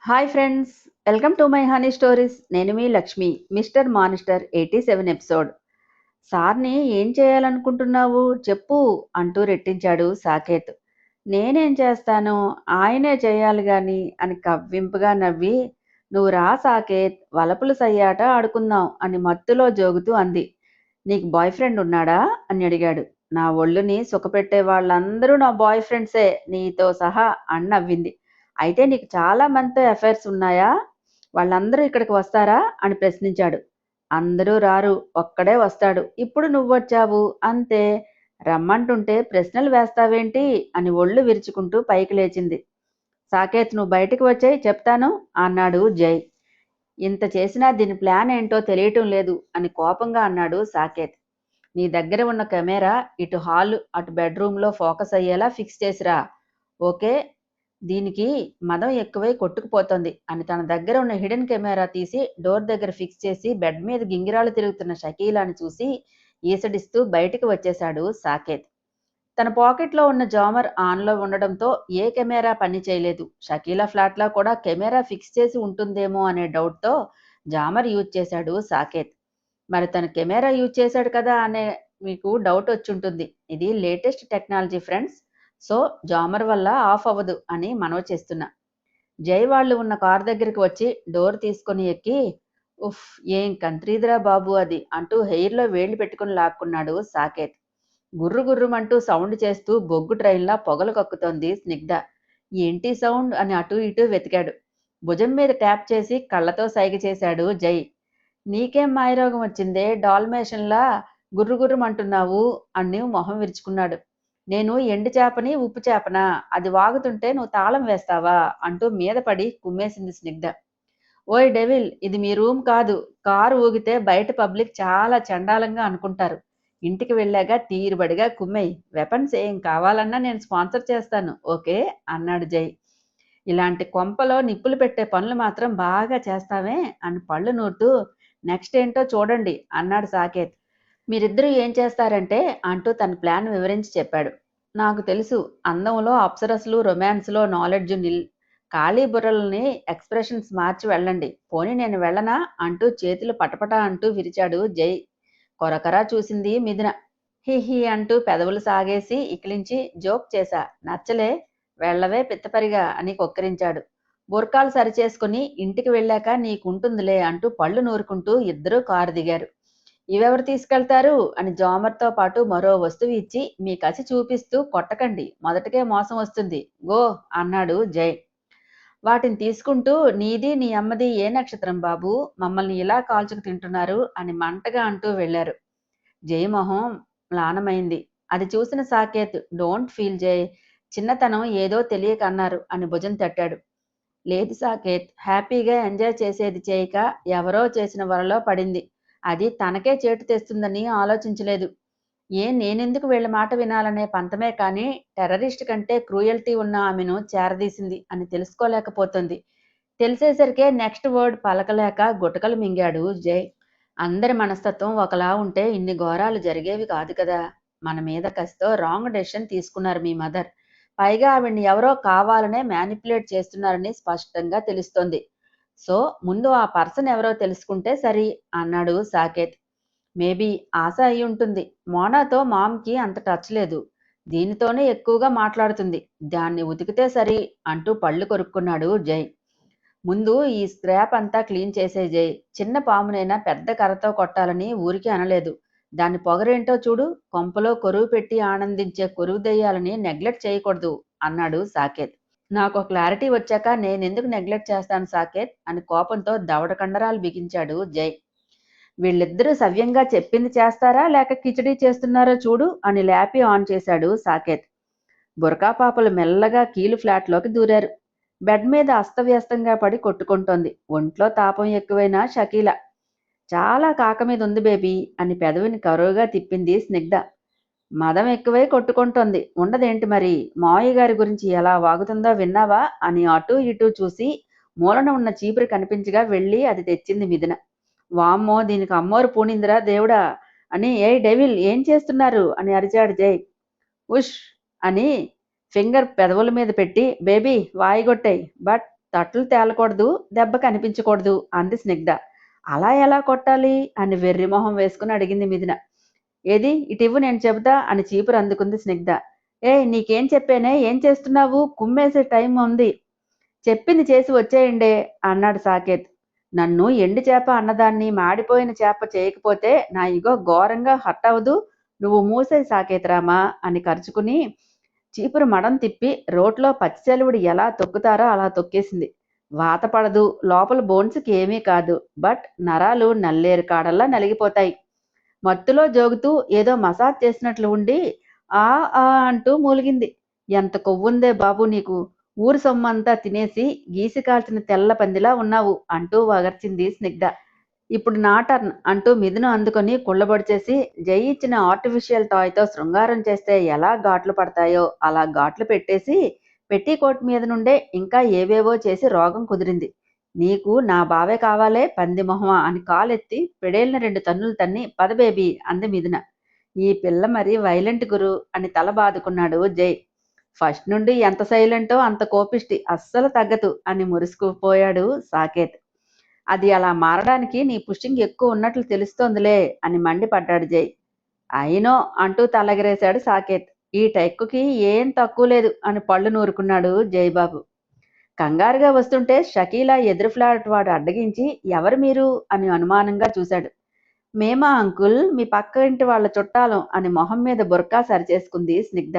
Hi friends, welcome to my honey stories. నేను మీ Lakshmi. Mister మానిస్టర్ 87 ఎపిసోడ్. సార్ని ఏం చేయాలనుకుంటున్నావు చెప్పు అంటూ రెట్టించాడు సాకేత్. నేనేం చేస్తాను, ఆయనే చేయాలి గాని అని కవ్వింపుగా నవ్వి, నువ్వు రా సాకేత్, వలపులు సయ్యాట ఆడుకుందాం అని మత్తులో జోగుతూ అంది. నీకు బాయ్ ఫ్రెండ్ ఉన్నాడా అని అడిగాడు. నా ఒళ్ళుని సుఖపెట్టే వాళ్ళందరూ నా బాయ్ ఫ్రెండ్సే, నీతో సహా అని నవ్వింది. అయితే నీకు చాలా మందితో అఫైర్స్ ఉన్నాయా? వాళ్ళందరూ ఇక్కడికి వస్తారా అని ప్రశ్నించాడు. అందరూ రారు, ఒక్కడే వస్తాడు. ఇప్పుడు నువ్వొచ్చావు అంతే. రమ్మంటుంటే ప్రశ్నలు వేస్తావేంటి అని ఒళ్ళు విరుచుకుంటూ పైకి లేచింది. సాకేత్, నువ్వు బయటికి వచ్చాయి చెప్తాను అన్నాడు జై. ఇంత చేసినా దీని ప్లాన్ ఏంటో తెలియటం లేదు అని కోపంగా అన్నాడు సాకేత్. నీ దగ్గర ఉన్న కెమెరా ఇటు హాల్ అటు బెడ్రూమ్లో ఫోకస్ అయ్యేలా ఫిక్స్ చేసిరా. ఓకే, దీనికి మదం ఎక్కువై కొట్టుకుపోతోంది అని తన దగ్గర ఉన్న హిడెన్ కెమెరా తీసి డోర్ దగ్గర ఫిక్స్ చేసి బెడ్ మీద గింగిరాలు తిరుగుతున్న షకీలాని చూసి ఈసడిస్తూ బయటికి వచ్చేశాడు సాకేత్. తన పాకెట్లో ఉన్న జామర్ ఆన్లో ఉండడంతో ఏ కెమెరా పని చేయలేదు. షకీలా ఫ్లాట్లో కూడా కెమెరా ఫిక్స్ చేసి ఉంటుందేమో అనే డౌట్తో జామర్ యూజ్ చేశాడు సాకేత్. మరి తన కెమెరా యూజ్ చేశాడు కదా అనే మీకు డౌట్ వచ్చుంటుంది. ఇది latest technology friends, so jammer వల్ల ఆఫ్ అవ్వదు అని మనవి చేస్తున్నా. జై వాళ్ళు ఉన్న కార్ దగ్గరికి వచ్చి డోర్ తీసుకొని ఎక్కి, ఉఫ్ ఏం కంత్రీదిరా బాబు అది అంటూ హెయిర్లో వేళ్లు పెట్టుకుని లాక్కున్నాడు సాకేత్. గుర్రు గుర్రుమంటూ సౌండ్ చేస్తూ బొగ్గు ట్రైన్లా పొగలు కక్కుతోంది స్నిగ్ధ. ఏంటి సౌండ్ అని అటూ ఇటూ వెతికాడు. భుజం మీద ట్యాప్ చేసి కళ్ళతో సైగ చేశాడు జై. నీకేం మాయరోగం వచ్చిందే, డాల్మేషన్లా గుర్రుగుర్రుమంటున్నావు అని మొహం విరుచుకున్నాడు. నేను ఎండు చేపని ఉప్పు చేపనా, అది వాగుతుంటే నువ్వు తాళం వేస్తావా అంటూ మీద పడి కుమ్మేసింది స్నిగ్ధ. ఓయ్ డెవిల్, ఇది మీ రూమ్ కాదు. కారు ఊగితే బయట పబ్లిక్ చాలా చండాలంగా అనుకుంటారు. ఇంటికి వెళ్ళాక తీరుబడిగా కుమ్మేయి. వెపన్స్ ఏం కావాలన్నా నేను స్పాన్సర్ చేస్తాను, ఓకే అన్నాడు జై. ఇలాంటి కొంపలో నిప్పులు పెట్టే పనులు మాత్రం బాగా చేస్తావే అని పళ్ళు నూరుతూ, నెక్స్ట్ ఏంటో చూడండి అన్నాడు సాకేత్. మీరిద్దరూ ఏం చేస్తారంటే అంటూ తన ప్లాన్ వివరించి చెప్పాడు. నాకు తెలుసు, అందంలో అప్సరస్లు, రొమాన్స్లో నాలెడ్జ్ నిల్. ఖాళీ బుర్రలని ఎక్స్ప్రెషన్స్ మార్చి వెళ్ళండి. పోనీ నేను వెళ్ళనా అంటూ చేతులు పటపట అంటూ విరిచాడు జై. కొరకరా చూసింది మిథున. హిహి అంటూ పెదవులు సాగేసి ఇకిలించి జోక్ చేశా. నచ్చలే, వెళ్ళవే పిత్తపరిగా అని కొక్కిరించాడు. బుర్కాలు సరిచేసుకుని ఇంటికి వెళ్ళాక నీకుంటుందిలే అంటూ పళ్ళు నూరుకుంటూ ఇద్దరూ కారు దిగారు. ఇవెవరు తీసుకెళ్తారు అని జామర్తో పాటు మరో వస్తువు ఇచ్చి, మీ కసి చూపిస్తూ కొట్టకండి, మొదటికే మోసం వస్తుంది, గో అన్నాడు జై. వాటిని తీసుకుంటూ, నీది నీ అమ్మది ఏ నక్షత్రం బాబు, మమ్మల్ని ఇలా కాల్చుకు తింటున్నారు అని మంటగా అంటూ వెళ్లారు. జై మొహం మ్లానమైంది. అది చూసిన సాకేత్, డోంట్ ఫీల్ జై, చిన్నతనం ఏదో తెలియక అన్నారు అని భుజం తట్టాడు. లేదు సాకేత్, హ్యాపీగా ఎంజాయ్ చేసేది చేయక ఎవరో చేసిన వలలో పడింది. అది తనకే చేటు తెస్తుందని ఆలోచించలేదు. నేనెందుకు వీళ్ళ మాట వినాలనే పంతమే కానీ టెర్రరిస్ట్ కంటే క్రూయల్టీ ఉన్న ఆమెను చేరదీసింది అని తెలుసుకోలేకపోతుంది. తెలిసేసరికే నెక్స్ట్ వర్డ్ పలకలేక గుటకలు మింగాడు జై. అందరి మనస్తత్వం ఒకలా ఉంటే ఇన్ని ఘోరాలు జరిగేవి కాదు కదా. మన మీద కసితో రాంగ్ డెసిషన్ తీసుకున్నారు మీ మదర్. పైగా ఆవిడ్ని ఎవరో కావాలనే మ్యానిపులేట్ చేస్తున్నారని స్పష్టంగా తెలుస్తోంది. సో ముందు ఆ పర్సన్ ఎవరో తెలుసుకుంటే సరి అన్నాడు సాకేత్. మేబీ ఆశ అయి ఉంటుంది. మోనాతో మామ్కి అంత టచ్ లేదు. దీనితోనే ఎక్కువగా మాట్లాడుతుంది. దాన్ని ఉతికితే సరి అంటూ పళ్ళు కొరుక్కున్నాడు జై. ముందు ఈ స్క్రాప్ అంతా క్లీన్ చేసే జై. చిన్న పామునైనా పెద్ద కర్రతో కొట్టాలని ఊరికి అనలేదు. దాని పొగరేంటో చూడు. కొంపలో కొరువు పెట్టి ఆనందించే కొరువు దెయ్యాలని నెగ్లెక్ట్ చేయకూడదు అన్నాడు సాకేత్. నాకు క్లారిటీ వచ్చాక నేనెందుకు నెగ్లెక్ట్ చేస్తాను సాకేత్ అని కోపంతో దవడ కండరాలు బిగించాడు జై. వీళ్ళిద్దరూ సవ్యంగా చెప్పింది చేస్తారా లేక కిచడీ చేస్తున్నారో చూడు అని ల్యాపీ ఆన్ చేశాడు సాకేత్. బురకా పాపలు మెల్లగా కీలు ఫ్లాట్లోకి దూరారు. బెడ్ మీద అస్తవ్యస్తంగా పడి కొట్టుకుంటోంది. ఒంట్లో తాపం ఎక్కువైనా షకీల. చాలా కాక మీద ఉంది బేబీ అని పెదవిని కరువుగా తిప్పింది స్నిగ్ధ. మదం ఎక్కువై కొట్టుకుంటోంది. ఉండదేంటి మరి, మావయ్య గారి గురించి ఎలా వాగుతుందో విన్నావా అని అటూ ఇటూ చూసి మూలన ఉన్న చీపురు కనిపించగా వెళ్ళి అది తెచ్చింది మిథున. వామ్మో, దీనికి అమ్మోరు పూనిందిరా దేవుడా అని. ఏ డెవిల్, ఏం చేస్తున్నారు అని అరిచాడు జై. ఉష్ అని ఫింగర్ పెదవుల మీద పెట్టి, బేబీ వాయిగొట్టాయి, బట్ తట్లు తేలకూడదు, దెబ్బ కనిపించకూడదు అంది స్నిగ్ధ. అలా ఎలా కొట్టాలి అని వెర్రిమొహం వేసుకుని అడిగింది మిథున. ఏది ఇటివ్వు నేను చెబుతా అని చీపురు అందుకుంది స్నిగ్ధ. నీకేం చెప్పానే, ఏం చేస్తున్నావు, కుమ్మేసే టైం ఉంది, చెప్పింది చేసి వచ్చేయండే అన్నాడు సాకేత్. నన్ను ఎండు చేప అన్నదాన్ని మాడిపోయిన చేప చేయకపోతే నా ఇగో ఘోరంగా హర్ట్ అవదు, నువ్వు మూసే సాకేతరామా అని కరుచుకుని చీపురు మడం తిప్పి రోట్లో పచ్చిచెలువుడు ఎలా తొక్కుతారో అలా తొక్కేసింది. వాత పడదు, లోపల బోన్స్కి ఏమీ కాదు, బట్ నరాలు నల్లేరు కాడల్లా నలిగిపోతాయి. మత్తులో జోగుతూ ఏదో మసాజ్ చేసినట్లు ఉండి ఆ ఆ అంటూ మూలిగింది. ఎంత కొవ్వుందే బాబు నీకు, ఊరు సొమ్మంతా తినేసి గీసి కాల్చిన తెల్ల పందిలా ఉన్నావు అంటూ వగర్చింది స్నిగ్ధ. ఇప్పుడు నా టర్న్ అంటూ మిథును అందుకొని కుళ్ళబొడిచేసి జై ఇచ్చిన ఆర్టిఫిషియల్ టాయ్తో శృంగారం చేస్తే ఎలా ఘాట్లు పడతాయో అలా ఘాట్లు పెట్టేసి పెట్టీకోట్ మీద నుండే ఇంకా ఏవేవో చేసి రోగం కుదిరింది. నీకు నా బావే కావాలే పంది మొహమా అని కాలెత్తి పెడేలిన 2 తన్నులు తన్ని పద బేబీ అంది మిథున. ఈ పిల్ల మరి వైలెంట్ గురు అని తల బాదుకున్నాడు జై. ఫస్ట్ నుండి ఎంత సైలెంటో అంత కోపిష్టి, అస్సలు తగ్గదు అని మురుసుకుపోయాడు సాకేత్. అది అలా మారడానికి నీ పుషింగ్ ఎక్కువ ఉన్నట్లు తెలుస్తోందిలే అని మండిపడ్డాడు జై. అయినో అంటూ తలెగరేశాడు సాకేత్. ఈ టెక్కుకి ఏం తక్కువ లేదు అని పళ్ళు నూరుకున్నాడు జైబాబు. కంగారుగా వస్తుంటే షకీలా ఎదురు ఫ్లాట్ వాడు అడ్డగించి ఎవరు మీరు అని అనుమానంగా చూశాడు. మేమా అంకుల్, మీ పక్క ఇంటి వాళ్ళ చుట్టాలం అని మొహం మీద బుర్కా సరిచేసుకుంది స్నిగ్ధ.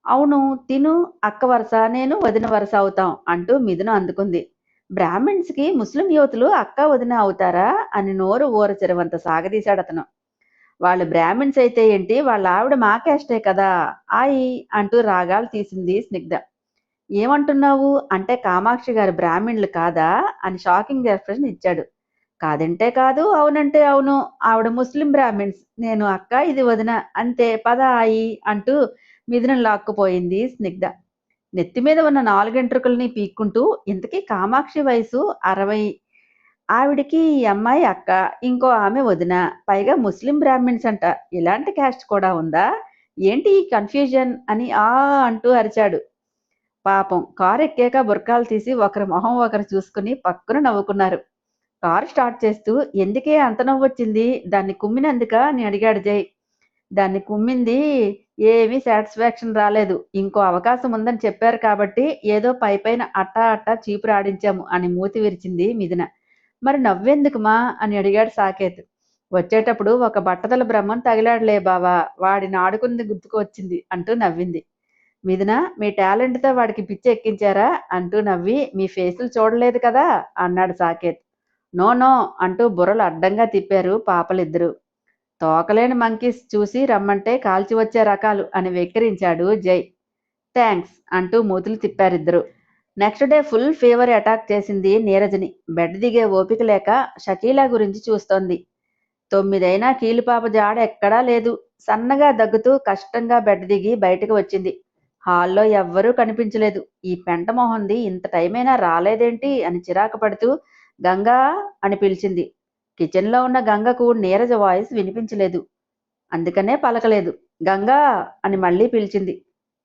అవును తిను, అక్క వరుస, నేను వదిన వరుస అవుతాం అంటూ మిథున అందుకుంది. బ్రాహ్మిన్స్కి ముస్లిం యువతులు అక్క వదిన అవుతారా అని నోరు ఊరచెరవంత సాగదీశాడు అతను. వాళ్ళు బ్రాహ్మిన్స్ అయితే ఏంటి, వాళ్ళ ఆవిడ మా క్యాస్టే కదా ఆయి అంటూ రాగాలు తీసింది స్నిగ్ధ. ఏమంటున్నావు అంటే కామాక్షి గారు బ్రాహ్మిన్లు కాదా అని షాకింగ్ ఎక్స్ప్రెషన్ ఇచ్చాడు. కాదంటే కాదు, అవునంటే అవును, ఆవిడ ముస్లిం బ్రాహ్మిన్స్, నేను అక్క ఇది వదిన, అంతే పద ఆయి అంటూ మిథున లాక్కుపోయింది స్నిగ్ధ. నెత్తి మీద ఉన్న 4 ఎంట్రుకల్ని పీక్కుంటూ, ఇంతకీ కామాక్షి వయసు 60, ఆవిడికి ఈ అమ్మాయి అక్క, ఇంకో ఆమె వదిన, పైగా ముస్లిం బ్రాహ్మిన్స్ అంట, ఇలాంటి క్యాస్ట్ కూడా ఉందా, ఏంటి ఈ కన్ఫ్యూజన్ అని అంటూ అరిచాడు. పాపం కారు ఎక్కాక బుర్కాలు తీసి ఒకరి మొహం ఒకరు చూసుకుని పక్కన నవ్వుకున్నారు. కారు స్టార్ట్ చేస్తూ ఎందుకే అంత నవ్వొచ్చింది, దాన్ని కుమ్మినందుక అని అడిగాడు జై. దాన్ని కుమ్మింది ఏమీ సాటిస్ఫాక్షన్ రాలేదు, ఇంకో అవకాశం ఉందని చెప్పారు కాబట్టి ఏదో పైపైన అట్టా అట్టా చీపురు ఆడించాము అని మూతి విరిచింది మిథున. మరి నవ్వెందుకుమా అని అడిగాడు సాకేత్. వచ్చేటప్పుడు ఒక బట్టతల బ్రహ్మం తగిలాడులే బావా, వాడిని ఆడుకుంది గుర్తుకు వచ్చింది అంటూ నవ్వింది మిథున. మీ టాలెంట్తో వాడికి పిచ్చి ఎక్కించారా అంటూ నవ్వి, మీ ఫేసులు చూడలేదు కదా అన్నాడు సాకేత్. నో నో అంటూ బుర్రలు అడ్డంగా తిప్పారు పాపలిద్దరూ. తోకలేని మంకీస్ చూసి రమ్మంటే కాల్చి వచ్చే రకాలు అని వెక్కిరించాడు జై. థ్యాంక్స్ అంటూ మూతులు తిప్పారిద్దరు. Next day full fever attack చేసింది నీరజని. బెడ్ దిగే ఓపిక లేక షకీలా గురించి చూస్తోంది. 9 అయినా కీలుపాప జాడ ఎక్కడా లేదు. సన్నగా దగ్గుతూ కష్టంగా బెడ్ దిగి బయటకు వచ్చింది. హాల్లో ఎవ్వరూ కనిపించలేదు. ఈ పెంట మొహంది ఇంత టైమైనా రాలేదేంటి అని చిరాకు పడుతూ గంగా అని పిలిచింది. కిచెన్లో ఉన్న గంగకు నీరజ వాయిస్ వినిపించలేదు, అందుకనే పలకలేదు. గంగా అని మళ్ళీ పిలిచింది.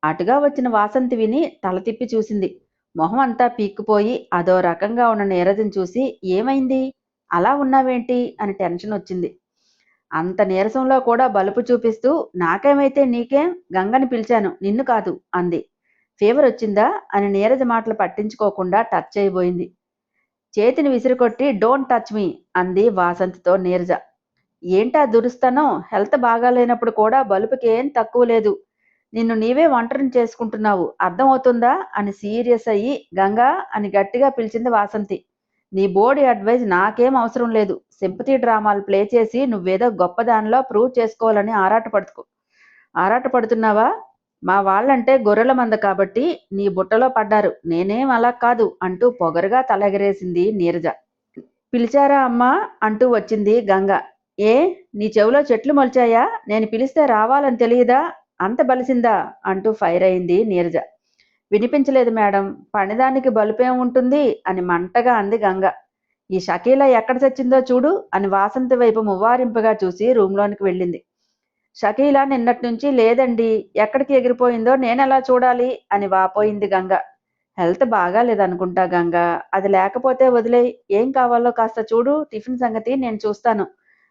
అటుగా వచ్చిన వాసంతి విని తల తిప్పి చూసింది. మొహం అంతా పీక్కుపోయి అదో రకంగా ఉన్న నీరజను చూసి ఏమైంది, అలా ఉన్నావేంటి అని టెన్షన్ వచ్చింది. అంత నీరసంలో కూడా బలుపు చూపిస్తూ నాకేమైతే నీకేం, గంగని పిలిచాను నిన్ను కాదు అంది. ఫీవర్ వచ్చిందా అని నీరజ మాటలు పట్టించుకోకుండా టచ్ అయిపోయింది. చేతిని విసిరికొట్టి డోంట్ టచ్ మీ అంది వాసంతితో నీరజ. ఏంటా దురుస్తనం, హెల్త్ బాగాలేనప్పుడు కూడా బలుపుకి ఏం తక్కువ లేదు, నిన్ను నీవే ఒంటరిని చేసుకుంటున్నావు, అర్థమవుతుందా అని సీరియస్ అయ్యి గంగా అని గట్టిగా పిలిచింది వాసంతి. నీ బోర్డు అడ్వైజ్ నాకేం అవసరం లేదు, సింపతి డ్రామాలు ప్లే చేసి నువ్వేదో గొప్పదానిలో ప్రూవ్ చేసుకోవాలని ఆరాటపడుతున్నావా, మా వాళ్ళంటే గొర్రెల మంద కాబట్టి నీ బుట్టలో పడ్డారు, నేనేం అలా కాదు అంటూ పొగరుగా తలెగరేసింది నీరజ. పిలిచారా అమ్మా అంటూ వచ్చింది గంగ. ఏ నీ చెవిలో చెట్లు మొలిచాయా, నేను పిలిస్తే రావాలని తెలియదా, అంత బలిసిందా అంటూ ఫైర్ అయింది నీరజ. వినిపించలేదు మేడం, పనిదానికి బలుపేం ఉంటుంది అని మంటగా అంది గంగ. ఈ షకీలా ఎక్కడ చచ్చిందో చూడు అని వాసంతి వైపు మువ్వారింపుగా చూసి రూంలోనికి వెళ్ళింది. షకీలా నిన్నటి నుంచి లేదండి, ఎక్కడికి ఎగిరిపోయిందో నేనెలా చూడాలి అని వాపోయింది గంగ. హెల్త్ బాగాలేదనుకుంటా గంగా. అది లేకపోతే వదిలేయ్. ఏం కావాలో కాస్త చూడు. టిఫిన్ సంగతి నేను చూస్తాను.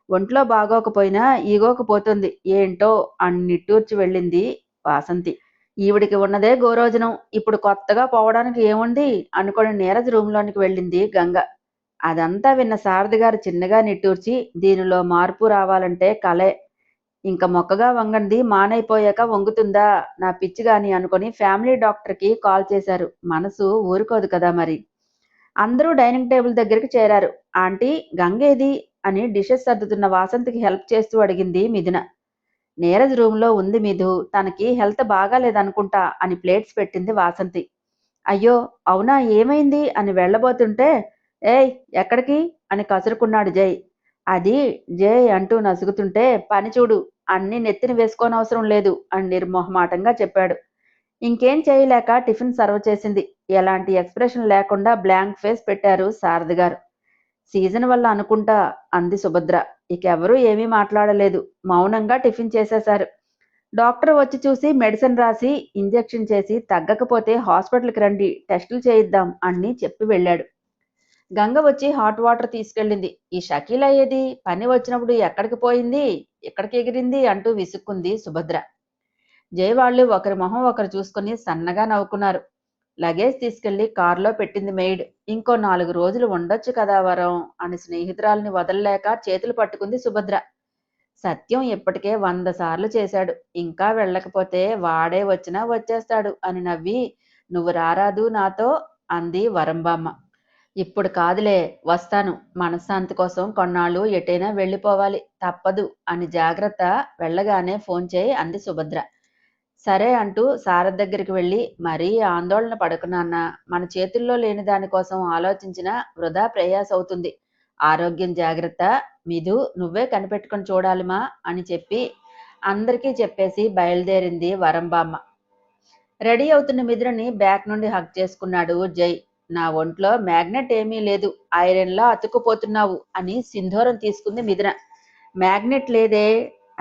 ఒంట్లో బాగోకపోయినా ఈగోకపోతుంది. ఏంటో అని నిట్టూర్చి వెళ్ళింది వాసంతి. ఈవిడికి ఉన్నదే గోరోజనం. ఇప్పుడు కొత్తగా పోవడానికి ఏముంది అనుకుని నీరజ్ రూంలోనికి వెళ్ళింది గంగ. అదంతా విన్న సారథి గారు చిన్నగా నిట్టూర్చి, దీనిలో మార్పు రావాలంటే కలే. ఇంక మొక్కగా వంగంది మానైపోయాక వంగుతుందా నా పిచ్చిగాని అనుకుని ఫ్యామిలీ డాక్టర్కి కాల్ చేశారు. మనసు ఊరుకోదు కదా మరి. అందరూ డైనింగ్ టేబుల్ దగ్గరికి చేరారు. ఆంటీ, గంగేది అని డిషెస్ సర్దుతున్న వాసంతికి హెల్ప్ చేస్తూ అడిగింది మిథున. నీరజ్ రూంలో ఉంది మిథు. తనకి హెల్త్ బాగాలేదనుకుంటా అని ప్లేట్స్ పెట్టింది వాసంతి. అయ్యో అవునా, ఏమైంది అని వెళ్ళబోతుంటే, ఏయ్ ఎక్కడికి అని కసురుకున్నాడు జై. అది జై అంటూ నసుగుతుంటే, పని చూడు, అన్నీ నెత్తిన వేసుకోనవసరం లేదు అని నిర్మోహమాటంగా చెప్పాడు. ఇంకేం చేయలేక టిఫిన్ సర్వ్ చేసింది. ఎలాంటి ఎక్స్ప్రెషన్ లేకుండా బ్లాంక్ ఫేస్ పెట్టారు సారథి గారు. సీజన్ వల్ల అనుకుంటా అంది సుభద్ర. ఇకెవరూ ఏమీ మాట్లాడలేదు. మౌనంగా టిఫిన్ చేసేశారు. డాక్టర్ వచ్చి చూసి మెడిసిన్ రాసి ఇంజెక్షన్ చేసి తగ్గకపోతే హాస్పిటల్కి రండి, టెస్టులు చేయిద్దాం అని చెప్పి వెళ్ళాడు. గంగ వచ్చి హాట్ వాటర్ తీసుకెళ్ళింది. ఈ షకీల్ అయ్యేది పని వచ్చినప్పుడు ఎక్కడికి పోయింది, ఎక్కడికి ఎగిరింది అంటూ విసుక్కుంది సుభద్ర. జై వాళ్ళు ఒకరి మొహం ఒకరు చూసుకుని సన్నగా నవ్వుకున్నారు. లగేజ్ తీసుకెళ్లి కారులో పెట్టింది మెయిడ్. ఇంకో 4 రోజులు ఉండొచ్చు కదా వరం అని స్నేహితురాల్ని వదలలేక చేతులు పట్టుకుంది సుభద్ర. సత్యం ఇప్పటికే 100 సార్లు చేశాడు. ఇంకా వెళ్ళకపోతే వాడే వచ్చినా వచ్చేస్తాడు అని నవ్వి, నువ్వు రారాదు నాతో అంది వరంబామ్మ. ఇప్పుడు కాదులే, వస్తాను. మనశ్శాంతి కోసం కొన్నాళ్ళు ఎటైనా వెళ్ళిపోవాలి, తప్పదు అని జాగ్రత్త. వెళ్ళగానే ఫోన్ చేయి అంది సుభద్ర. సరే అంటూ సారథి దగ్గరికి వెళ్ళి, మరీ ఆందోళన పడకు నాన్న. మన చేతుల్లో లేని దానికోసం ఆలోచించినా వృధా ప్రయాస అవుతుంది. ఆరోగ్యం జాగ్రత్త. మిథు, నువ్వే కనిపెట్టుకుని చూడాలిమా అని చెప్పి అందరికీ చెప్పేసి బయలుదేరింది వరంబామ్మ. రెడీ అవుతున్న మిథునని బ్యాక్ నుండి హగ్ చేసుకున్నాడు జై. నా ఒంట్లో మ్యాగ్నెట్ ఏమీ లేదు, ఐరన్లా అతుక్కుపోతున్నావు అని సింధూరం తీసుకుంది మిథున. మ్యాగ్నెట్ లేదే,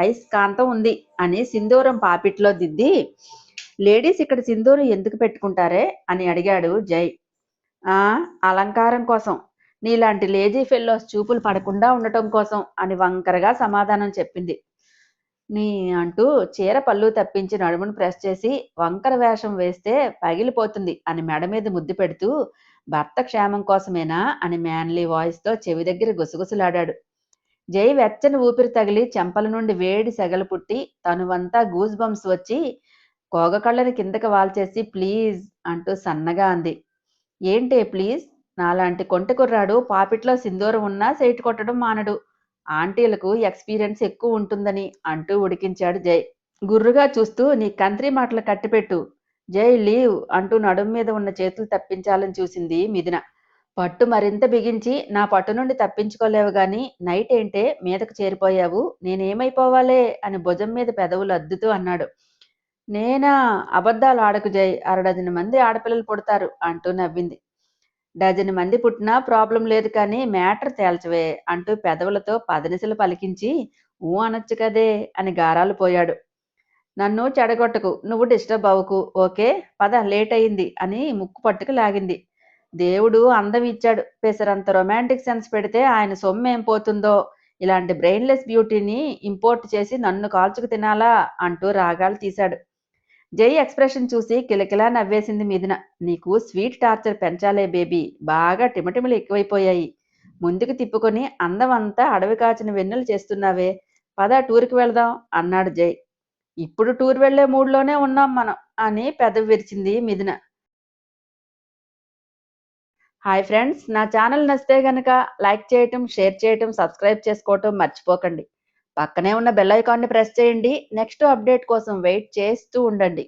అయస్కాంతం ఉంది అని సింధూరం పాపిట్లో దిద్ది, లేడీస్ ఇక్కడ సింధూరం ఎందుకు పెట్టుకుంటారే అని అడిగాడు జై. ఆ అలంకారం కోసం, నీలాంటి లేజీ ఫెల్లోస్ చూపులు పడకుండా ఉండటం కోసం అని వంకరగా సమాధానం చెప్పింది. నీ అంటూ చీర పళ్ళు తప్పించి నడుమును ప్రెస్ చేసి, వంకర వేషం వేస్తే పగిలిపోతుంది అని మెడ మీద ముద్దు పెడుతూ, భర్త క్షేమం కోసమేనా అని మ్యాన్లీ వాయిస్తో చెవి దగ్గర గుసగుసలాడాడు. జై వెచ్చని ఊపిరి తగిలి చెంపల నుండి వేడి సెగలు పుట్టి తనువంతా గూస్ బంప్స్ వచ్చి కోగకళ్ళని కిందకి వాల్చేసి ప్లీజ్ అంటూ సన్నగా అంది. ఏంటే ప్లీజ్? నాలాంటి కొంటె కుర్రాడు పాపిట్లో సింధూరం ఉన్నా సైట్ కొట్టడం మానడు. ఆంటీలకు ఎక్స్పీరియన్స్ ఎక్కువ ఉంటుందని అంటూ ఉడికించాడు జై. గుర్రుగా చూస్తూ, నీ కంత్రి మాటలు కట్టిపెట్టు. జై లీవ్ అంటూ నడుం మీద ఉన్న చేతులు తప్పించాలని చూసింది మిథున. పట్టు మరింత బిగించి, నా పట్టు నుండి తప్పించుకోలేవు గాని నైట్ ఏంటే మీదకు చేరిపోయావు, నేనేమైపోవాలే అని భుజం మీద పెదవులు అద్దుతూ అన్నాడు. నేనా? అబద్ధాలు ఆడకు జై, 6 మంది ఆడపిల్లలు పుడతారు అంటూ నవ్వింది. 10 మంది పుట్టినా ప్రాబ్లం లేదు కానీ మ్యాటర్ తేల్చవే అంటూ పెదవులతో పదనిసలు పలికించి, ఊ అనొచ్చు కదే అని గారాలు పోయాడు. నన్ను చెడగొట్టకు, నువ్వు డిస్టర్బ్ అవ్వకు, ఓకే పద, లేట్ అయింది అని ముక్కు పట్టుకు లాగింది. దేవుడు అందం ఇచ్చాడు, పెసరంత రొమాంటిక్ సెన్స్ పెడితే ఆయన సొమ్మేం పోతుందో. ఇలాంటి బ్రెయిన్లెస్ బ్యూటీని ఇంపోర్ట్ చేసి నన్ను కాల్చుకు తినాలా అంటూ రాగాలు తీశాడు. జై ఎక్స్ప్రెషన్ చూసి కిలకిలా నవ్వేసింది మిథున. నీకు స్వీట్ టార్చర్ పెంచాలే బేబీ, బాగా టిమటిమలు ఎక్కువైపోయాయి. ముందుకు తిప్పుకొని అందం అంతా అడవి కాచిన వెన్నెలు చేస్తున్నావే, పద టూర్కి వెళదాం అన్నాడు జై. ఇప్పుడు టూర్ వెళ్లే మూడ్లోనే ఉన్నాం మనం అని పెదవి విరిచింది మిథున. హాయ్ ఫ్రెండ్స్, నా ఛానల్ నచ్చితే గనక లైక్ చేయటం, షేర్ చేయటం, సబ్స్క్రైబ్ చేసుకోవటం మర్చిపోకండి. పక్కనే ఉన్న బెల్ ఐకాన్ని ప్రెస్ చేయండి. నెక్స్ట్ అప్డేట్ కోసం వెయిట్ చేస్తూ ఉండండి.